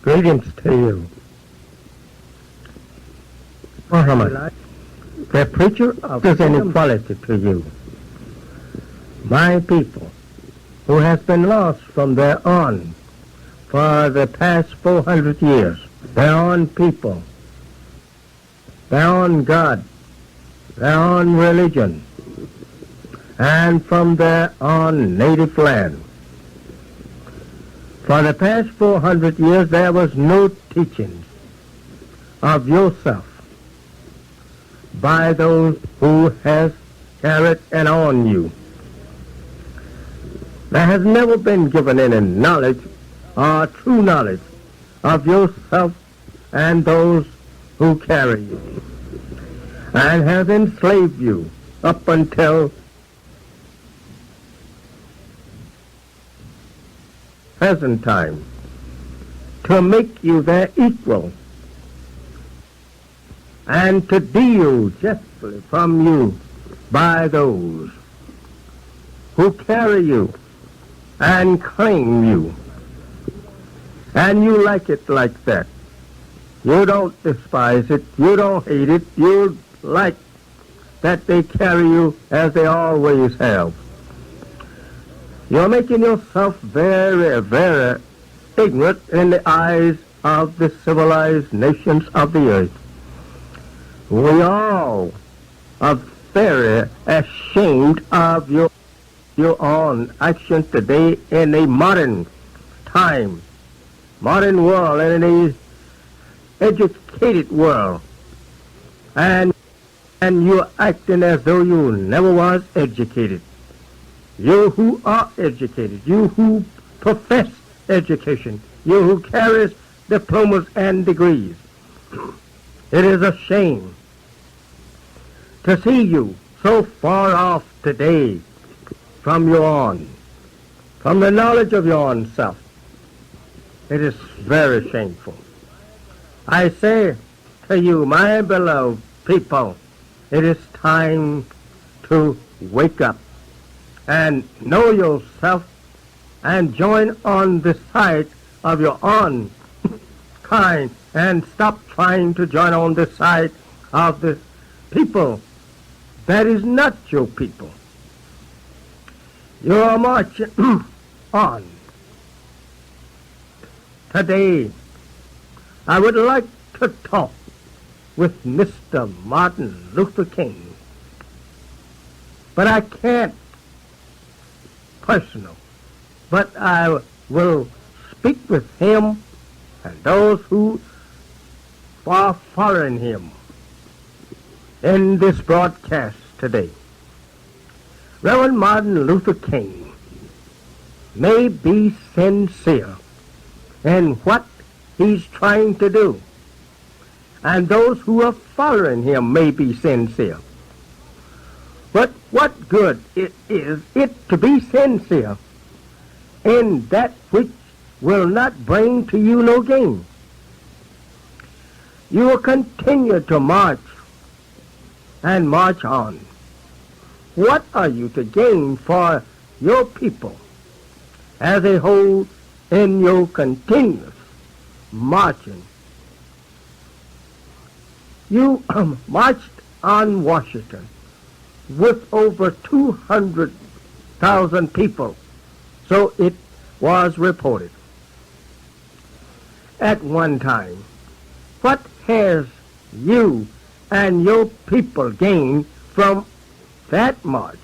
Greetings to you. Muhammad, the preacher of inequality to you. My people, who has been lost from their own for the past 400 years, their own people, their own God, their own religion, and from their own native land. For the past 400 years there was no teachings of yourself by those who has carried and on you. There has never been given any knowledge or true knowledge of yourself and those who carry you, and has enslaved you up until present time to make you their equal and to deal justly from you by those who carry you and claim you. And you like it like that. You don't despise it. You don't hate it. You like that they carry you as they always have. You're making yourself very, very ignorant in the eyes of the civilized nations of the earth. We all are very ashamed of your own action today in a modern time, modern world, and in a educated world. And you're acting as though you never was educated. You who are educated, you who profess education, you who carries diplomas and degrees. It is a shame to see you so far off today from your own, from the knowledge of your own self. It is very shameful. I say to you, my beloved people, it is time to wake up and know yourself and join on the side of your own kind and stop trying to join on the side of the people that is not your people. You are marching on. Today, I would like to talk with Mr. Martin Luther King, but I can't personal, but I will speak with him and those who are following him in this broadcast today. Reverend Martin Luther King may be sincere in what he's trying to do, and those who are following him may be sincere. But what good is it to be sincere in that which will not bring to you no gain? You will continue to march and march on. What are you to gain for your people as a whole in your continuous marching? You marched on Washington with over 200,000 people, so it was reported at one time. What has you and your people gained from that march?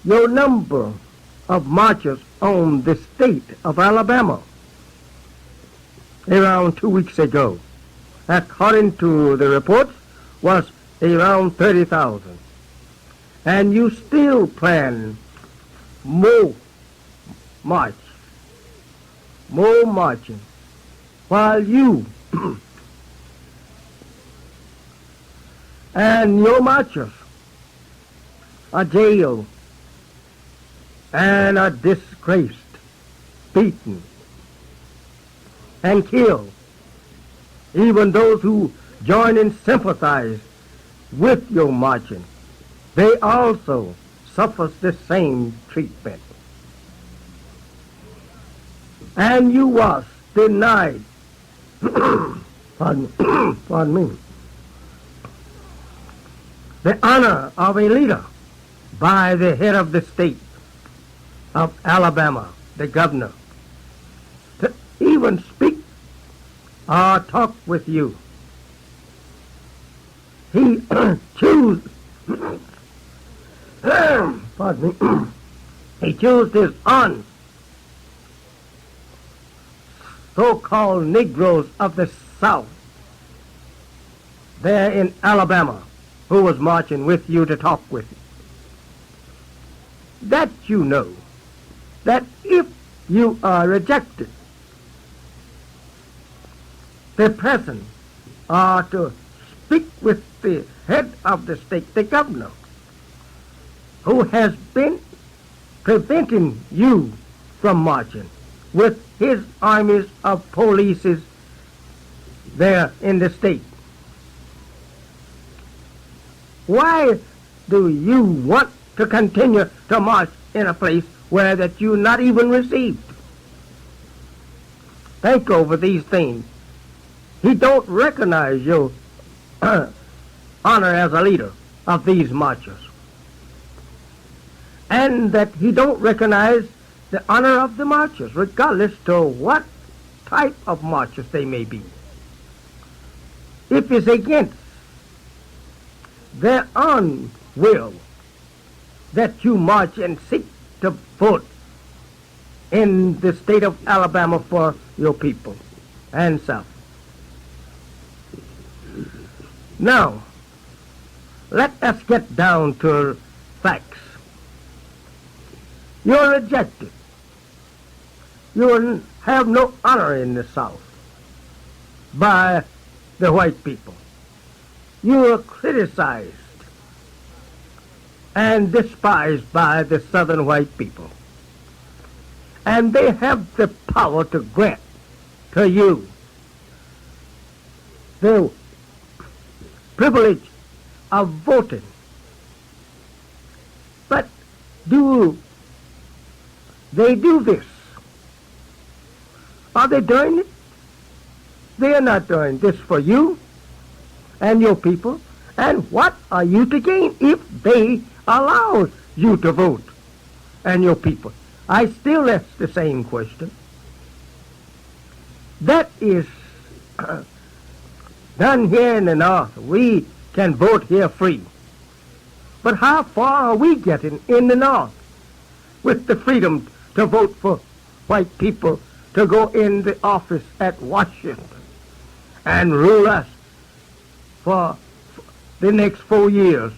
Your number of marchers on the state of Alabama around 2 weeks ago, according to the reports, was around 30,000. And you still plan more marching, while you and your marchers are jailed and are disgraced, beaten, and killed. Even those who join and sympathize with your marching, they also suffer the same treatment. and you was denied, pardon me, the honor of a leader by the head of the state of Alabama, the governor, to even speak or talk with you. He chose, pardon me, he chose his own so-called Negroes of the South there in Alabama who was marching with you to talk with you. That you know, that if you are rejected, the president are to speak with the head of the state, the governor, who has been preventing you from marching with his armies of polices there in the state. Why do you want to continue to march in a place where that you not even received? Think over these things. He don't recognize your honor as a leader of these marchers, and that he don't recognize the honor of the marchers, regardless to what type of marchers they may be. If it's against their own will that you march and seek to vote in the state of Alabama for your people and South. Now, let us get down to facts. You're rejected. You have no honor in the South by the white people. You are criticized and despised by the southern white people. And they have the power to grant to you the privilege of voting. But do they do this? Are they doing it? They are not doing this for you and your people. And what are you to gain if they allow you to vote and your people? I still ask the same question. That is done here in the North. We can vote here free. But how far are we getting in the North with the freedom to vote for white people to go in the office at Washington and rule us for the next 4 years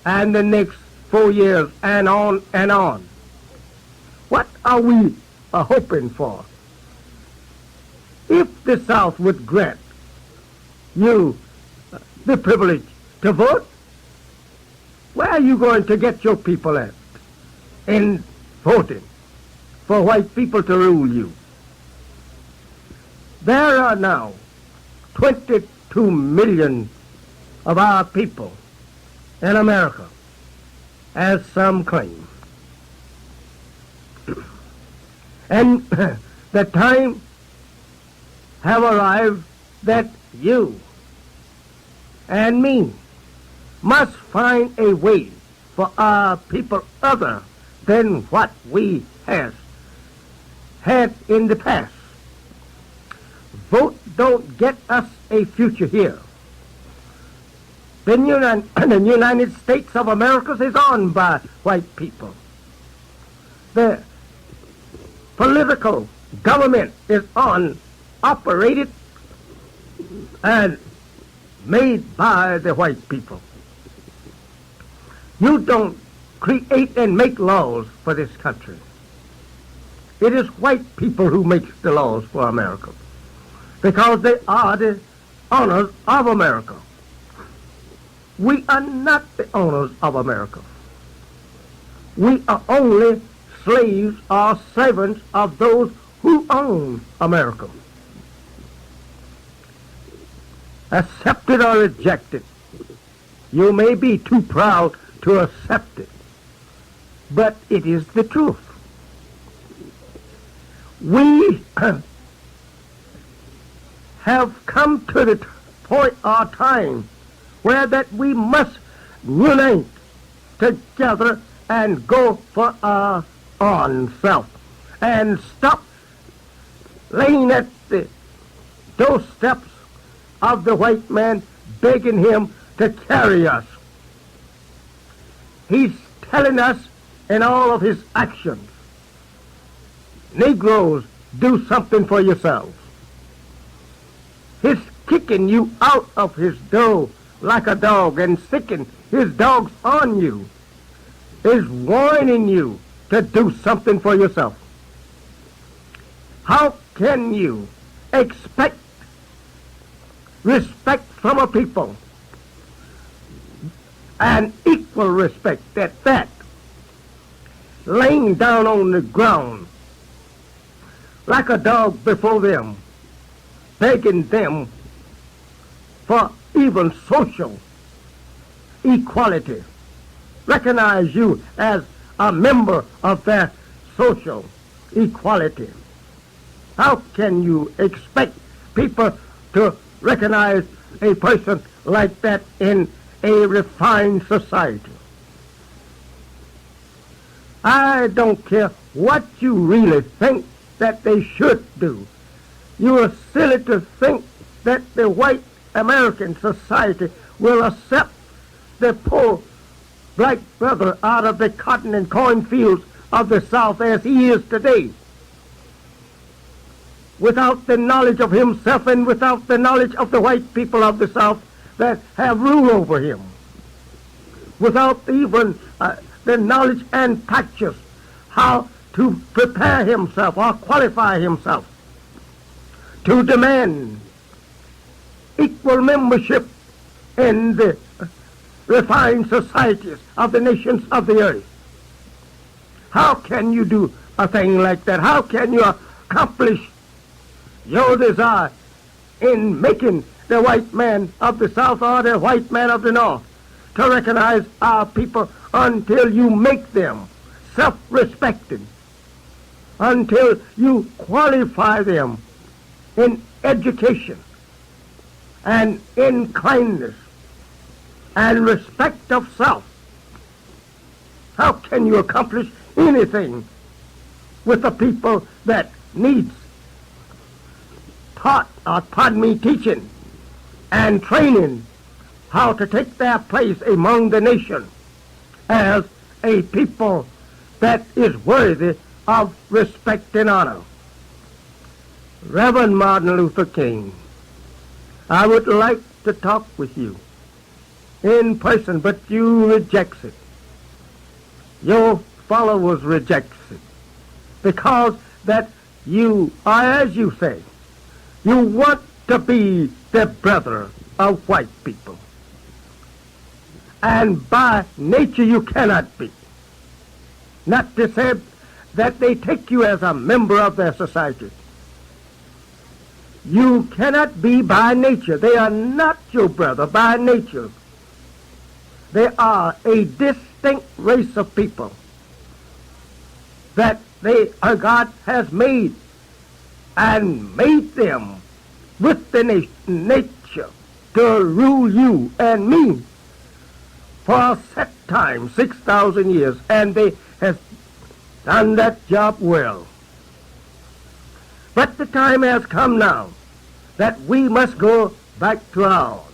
and the next 4 years and on and on? What are we hoping for? If the South would grant you the privilege to vote, where are you going to get your people at in voting for white people to rule you? There are now 22 million of our people in America, as some claim. And the time have arrived that you and me must find a way for our people other than what we have had in the past. Vote don't get us a future here. The United States of America is owned by white people. The political government is operated and made by the white people. You don't create and make laws for this country. It is white people who make the laws for America, because they are the owners of America. We are not the owners of America. We are only slaves or servants of those who own America. Accepted or rejected, you may be too proud to accept it, but it is the truth. We have come to the point or time where that we must unite together and go for our own self and stop laying at the doorsteps of the white man begging him to carry us. He's telling us in all of his actions, Negroes, do something for yourselves. He's kicking you out of his door like a dog and sicking his dogs on you. Is warning you to do something for yourself. How can you expect respect from a people, and equal respect at that, laying down on the ground like a dog before them, begging them for even social equality, recognize you as a member of their social equality? How can you expect people to recognize a person like that in a refined society? I don't care what you really think that they should do. You are silly to think that the white American society will accept the poor black brother out of the cotton and corn fields of the South as he is today, without the knowledge of himself and without the knowledge of the white people of the South that have rule over him, without even the knowledge and practice how to prepare himself or qualify himself to demand equal membership in the refined societies of the nations of the earth. How can you do a thing like that? How can you accomplish your desire in making the white man of the South or the white man of the North to recognize our people until you make them self-respecting, until you qualify them in education and in kindness and respect of self? How can you accomplish anything with a people that needs teaching and training how to take their place among the nation as a people that is worthy of respect and honor? Reverend Martin Luther King, I would like to talk with you in person, but you reject it. Your followers reject it because that you are, as you say, you want to be the brother of white people. And by nature you cannot be. Not to say that they take you as a member of their society. You cannot be by nature. They are not your brother by nature. They are a distinct race of people that God has made and made them with the nature to rule you and me for a set time, 6,000 years, and they have done that job well. But the time has come now that we must go back to ours.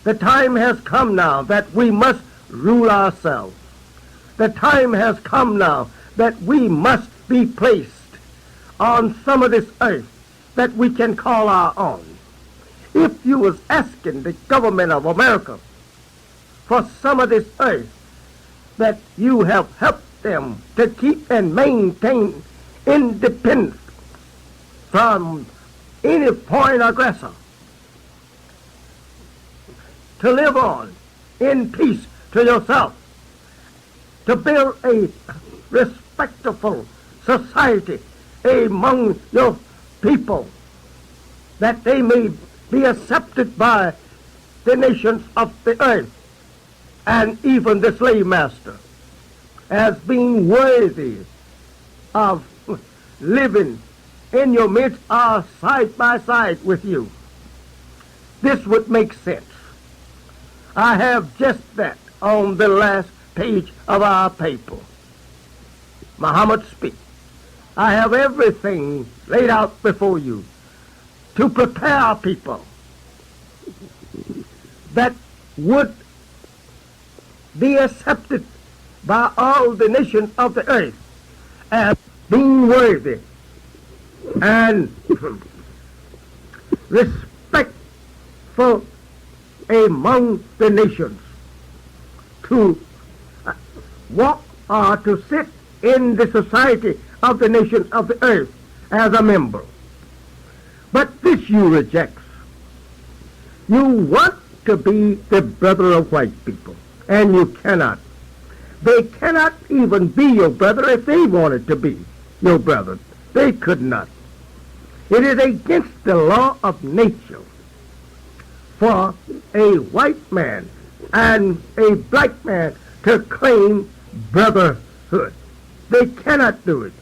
The time has come now that we must rule ourselves. The time has come now that we must be placed on some of this earth that we can call our own. If you was asking the government of America for some of this earth that you have helped them to keep and maintain independence from any foreign aggressor, to live on in peace to yourself, to build a respectful society among your people, that they may be accepted by the nations of the earth and even the slave master as being worthy of living in your midst are side by side with you. This would make sense. I have just that on the last page of our paper. Muhammad speaks. I have everything laid out before you to prepare people that would be accepted by all the nations of the earth as being worthy and respectful among the nations to walk or to sit in the society of the nations of the earth as a member. But this you reject. You want to be the brother of white people, and you cannot. They cannot even be your brother if they wanted to be your brother. They could not. It is against the law of nature for a white man and a black man to claim brotherhood. They cannot do it.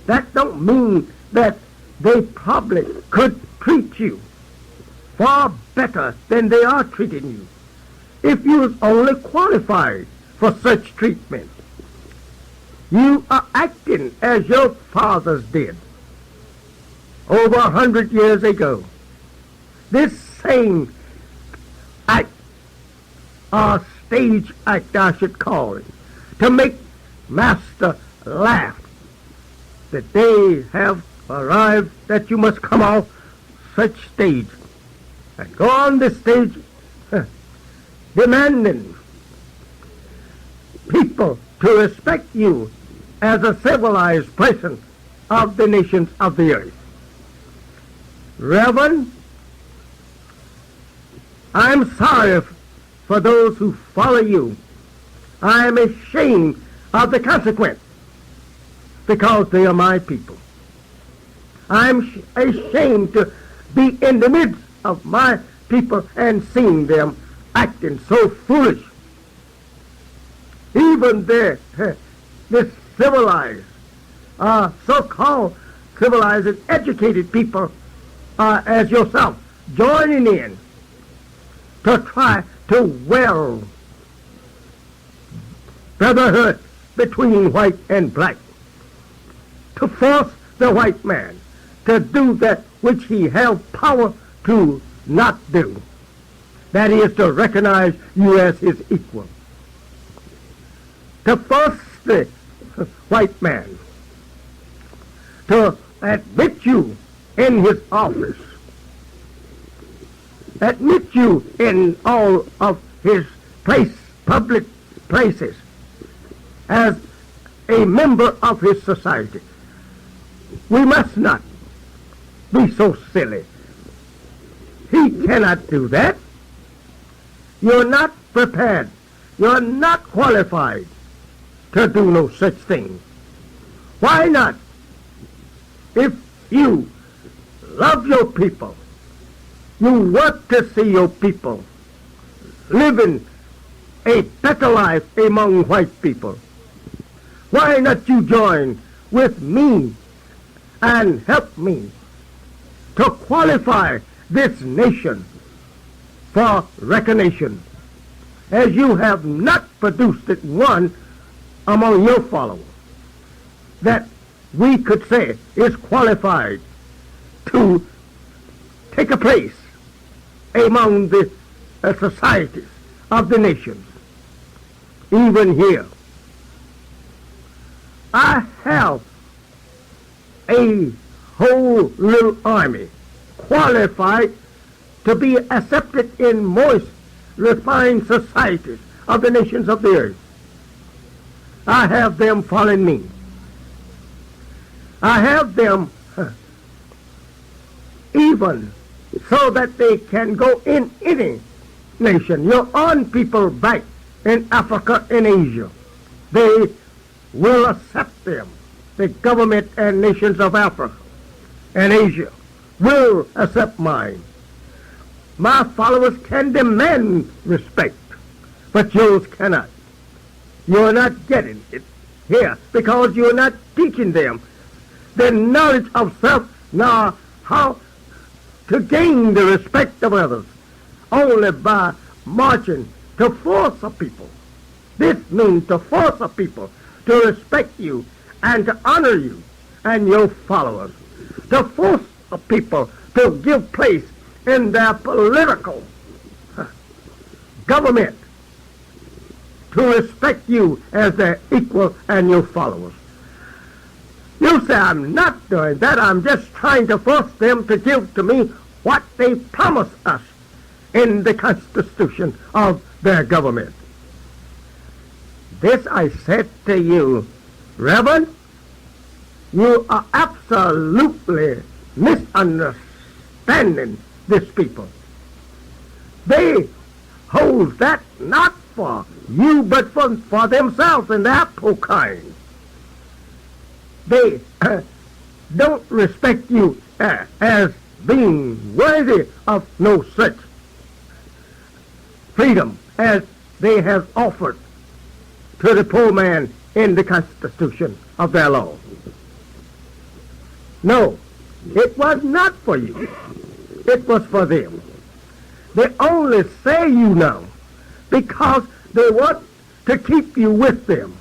That don't mean that they probably could treat you far better than they are treating you if you was only qualified for such treatment. You are acting as your fathers did over 100 years ago. This same act, or stage act I should call it, to make master laugh, that they have arrived that you must come off such stage and go on this stage demanding people to respect you as a civilized person of the nations of the earth. Reverend, I'm sorry for those who follow you. I am ashamed of the consequence because they are my people. I'm ashamed to be in the midst of my people and seeing them acting so foolish. Even this civilized, so-called civilized and educated people as yourself joining in to try to weld brotherhood between white and black, to force the white man to do that which he held power to not do. That is to recognize you as his equal. To force the white man to admit you in his office, admit you in all of his public places as a member of his society. We must not be so silly. He cannot do that. You're not prepared. You're not qualified to do no such thing. Why not? If you love your people, you want to see your people living a better life among white people, why not you join with me and help me to qualify this nation for recognition, as you have not produced it one among your followers that we could say is qualified to take a place among the societies of the nations. Even here, I have a whole little army qualified to be accepted in most refined societies of the nations of the earth. I have them following me. I have them even so that they can go in any nation. Your own people back in Africa and Asia, they will accept them. The government and nations of Africa and Asia will accept mine. My followers can demand respect, but yours cannot. You're not getting it here because you're not teaching them the knowledge of self, nor how to gain the respect of others, only by marching to force a people. This means to force a people to respect you and to honor you and your followers, to force a people to give place in their political government, to respect you as their equal and your followers. You say, I'm not doing that. I'm just trying to force them to give to me what they promised us in the Constitution of their government. This I said to you, Reverend, you are absolutely misunderstanding this people. They hold that not for you, but for themselves and their poor kind. They don't respect you as being worthy of no such freedom as they have offered to the poor man in the Constitution of their law. No, it was not for you. It was for them. They only say you know because they want to keep you with them.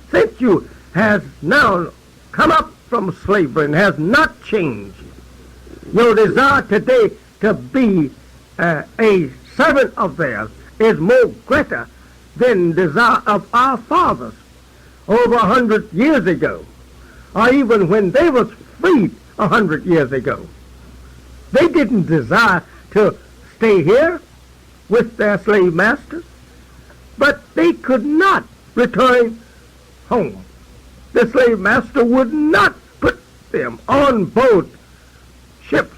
Since you has now come up from slavery and has not changed, your desire today to be a servant of theirs is more greater than the desire of our fathers over 100 years ago, or even when they was freed 100 years ago. They didn't desire to stay here with their slave masters, but they could not return home. The slave master would not put them on board ships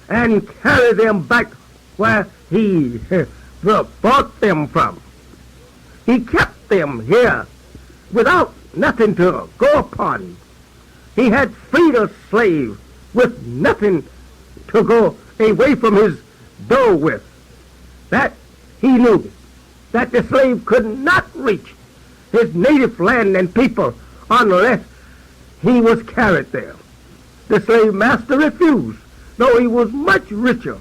and carry them back where he brought them from. He kept them here without nothing to go upon. He had freed a slave with nothing to go away from his door with. That he knew that the slave could not reach his native land and people unless he was carried there. The slave master refused, though he was much richer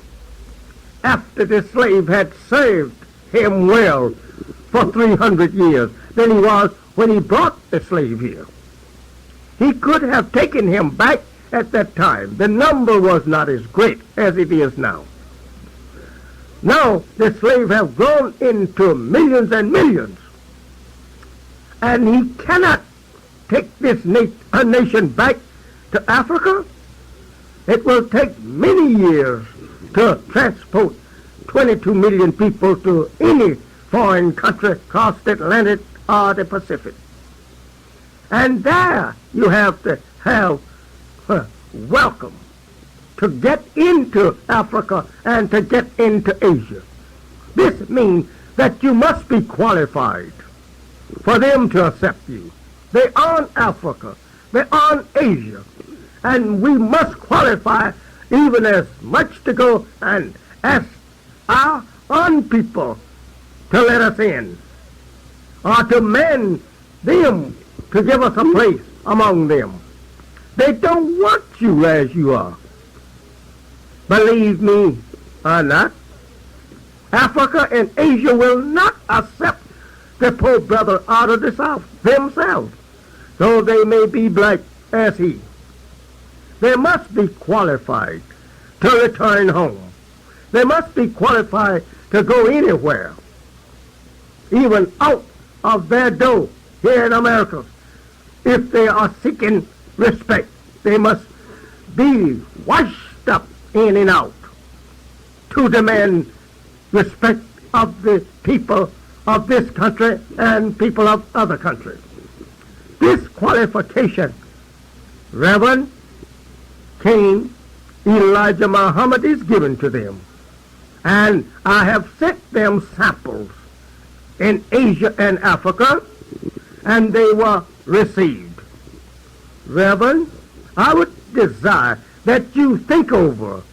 after the slave had served him well for 300 years than he was when he brought the slave here. He could have taken him back at that time. The number was not as great as it is now. Now the slave have grown into millions and millions, and he cannot take this nation back to Africa. It will take many years to transport 22 million people to any foreign country across the Atlantic or the Pacific. And there you have to have welcome to get into Africa and to get into Asia. This means that you must be qualified for them to accept you. They own Africa, they own Asia, and we must qualify even as much to go and ask our own people to let us in, or to mend them to give us a place among them. They don't want you as you are. Believe me or not, Africa and Asia will not accept the poor brother out of the South themselves, though they may be black as he. They must be qualified to return home. They must be qualified to go anywhere, even out of their door here in America. If they are seeking respect, they must be washed up in and out to demand respect of the people of this country and people of other countries. This qualification, Reverend King Elijah Muhammad, is given to them. And I have sent them samples in Asia and Africa, and they were received. Reverend, I would desire that you think over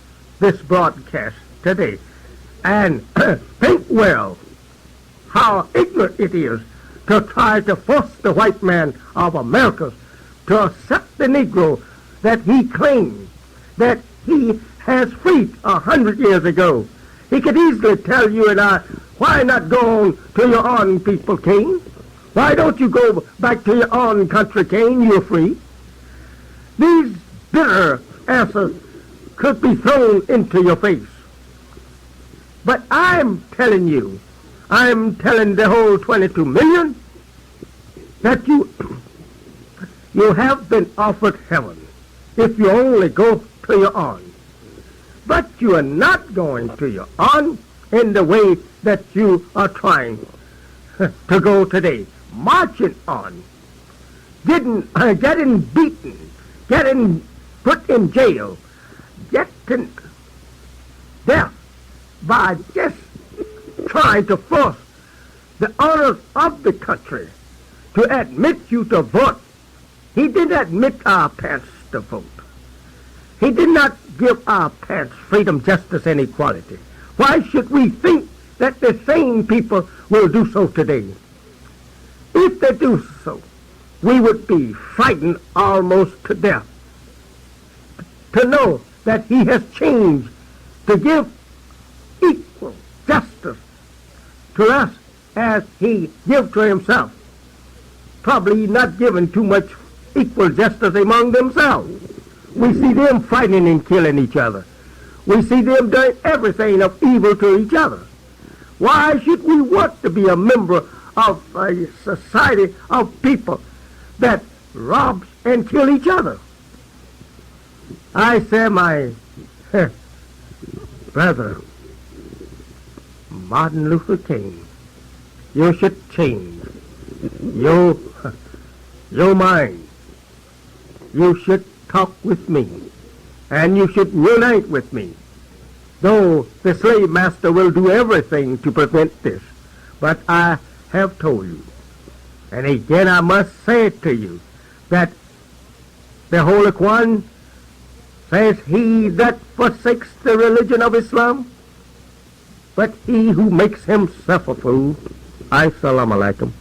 this broadcast today and think well how ignorant it is to try to force the white man of America to accept the Negro that he claimed that he has freed 100 years ago. He could easily tell you and I, why not go on to your own people, Cain? Why don't you go back to your own country, Cain? You're free. These bitter answers could be thrown into your face. But I'm telling you, I'm telling the whole 22 million that you have been offered heaven if you only go to your own. But you are not going to your own in the way that you are trying to go today. Marching on, getting beaten, getting put in jail, getting death by just trying to force the owners of the country to admit you to vote. He didn't admit our parents to vote. He did not give our parents freedom, justice, and equality. Why should we think that the same people will do so today? If they do so, we would be frightened almost to death to know that he has changed to give equal justice to us as he gives to himself. Probably not giving too much equal justice among themselves. We see them fighting and killing each other. We see them doing everything of evil to each other. Why should we want to be a member of a society of people that robs and kill each other? I say, my brother, Martin Luther King, you should change your mind. You should talk with me, and you should unite with me. Though the slave master will do everything to prevent this, but I have told you, and again I must say it to you, that the Holy Quran says, he that forsakes the religion of Islam, but he who makes himself a fool. Assalamu alaikum.